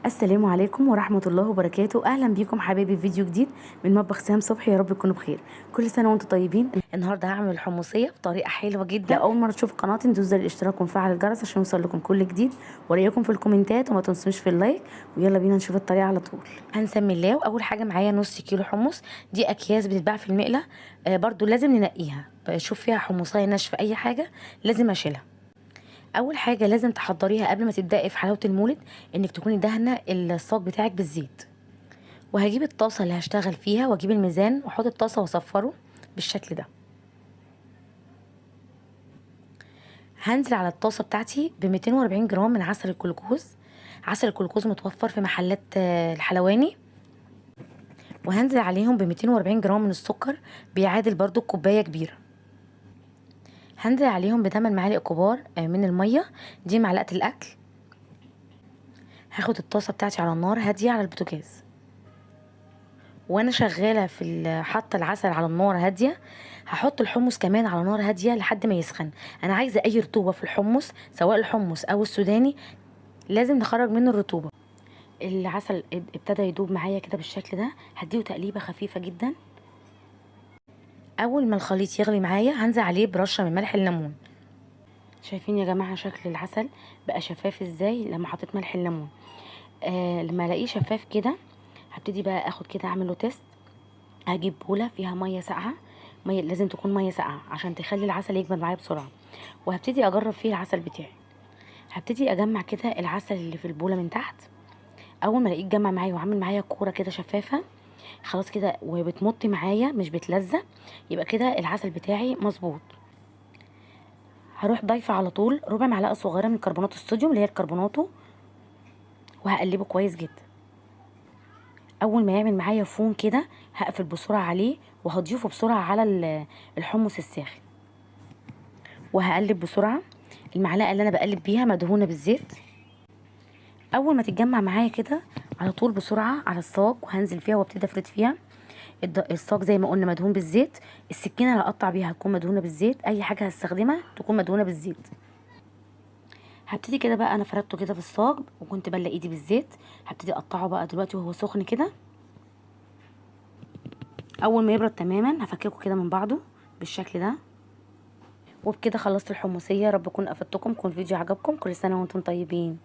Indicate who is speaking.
Speaker 1: السلام عليكم ورحمة الله وبركاته. أهلا بيكم حبايبي في فيديو جديد من مطبخ سهام صبحي. يا رب تكونوا بخير. كل سنة وانتم طيبين.
Speaker 2: النهارده هعمل الحمصيه بطريقه حلوه جدا.
Speaker 1: لو أول مرة تشوف قناتي ندوس زر الاشتراك ونفعل الجرس عشان يوصل لكم كل جديد، وريكم في الكومنتات وما تنسوش في اللايك. ويلا بينا نشوف الطريقة على طول.
Speaker 2: هنسمي الله. واول حاجه معايا نص كيلو حمص، دي اكياس بتتباع في المقله. برضو لازم ننقيها، شوف فيها حمصايه ناشفه اي حاجه لازم اشيلها. اول حاجه لازم تحضريها قبل ما تبداي في حلاوه المولد، انك تكوني دهنه الصاج بتاعك بالزيت. وهجيب الطاسه اللي هشتغل فيها واجيب الميزان واحط الطاسه واصفره بالشكل ده. هنزل على الطاسه بتاعتي ب 240 جرام من عسل الجلوكوز. عسل الجلوكوز متوفر في محلات الحلواني. وهنزل عليهم ب 240 جرام من السكر، بيعادل برضو كوبايه كبيره. هنزل عليهم ب8 معالق كبار من الميه، دي معلقه الاكل. هاخد الطاسه بتاعتي على النار هاديه على البوتاجاز، وانا شغاله في حاطه العسل على النار هاديه. هحط الحمص كمان على نار هاديه لحد ما يسخن. انا عايزه اي رطوبه في الحمص، سواء الحمص او السوداني، لازم نخرج منه الرطوبه. العسل ابتدى يدوب معايا كده بالشكل ده، هديه تقليبه خفيفه جدا. اول ما الخليط يغلي معايا هنزل عليه برشه من ملح الليمون. شايفين يا جماعه شكل العسل بقى شفاف ازاي لما حطيت ملح الليمون؟ لما الاقيه شفاف كده هبتدي بقى اخد كده اعمل له تيست. هجيب بوله فيها ميه ساقعه، ميه لازم تكون ميه ساقعه عشان تخلي العسل يجمد معايا بسرعه. وهبتدي اجرب فيه العسل بتاعي. هبتدي اجمع كده العسل اللي في البوله من تحت. اول ما الاقيه اتجمع معايا وعامل معايا كوره كده شفافه، خلاص كده وبتمط معايا مش بتلزق، يبقى كده العسل بتاعي مظبوط. هروح ضايفه على طول ربع معلقه صغيره من كربونات الصوديوم اللي هي الكربوناتو، وهقلبه كويس جدا. اول ما يعمل معايا فوم كده هقفل بسرعه عليه وهضيفه بسرعه على الحمص الساخن، وهقلب بسرعه. المعلقه اللي انا بقلب بيها مدهونه بالزيت. اول ما تتجمع معايا كده على طول بسرعه على الصاج، وهنزل فيها وابتدي افرد فيها. الصاج زي ما قلنا مدهون بالزيت، السكينه اللي هقطع بيها هتكون مدهونه بالزيت، اي حاجه هستخدمها تكون مدهونه بالزيت. هبتدي كده بقى، انا فردته كده في الصاج وكنت بلى ايدي بالزيت. هبتدي اقطعه بقى دلوقتي وهو سخن كده. اول ما يبرد تماما هفككه كده من بعضه بالشكل ده. وبكده خلصت الحمصيه. رب اكون افدتكم، يكون الفيديو عجبكم. كل سنه وانتم طيبين.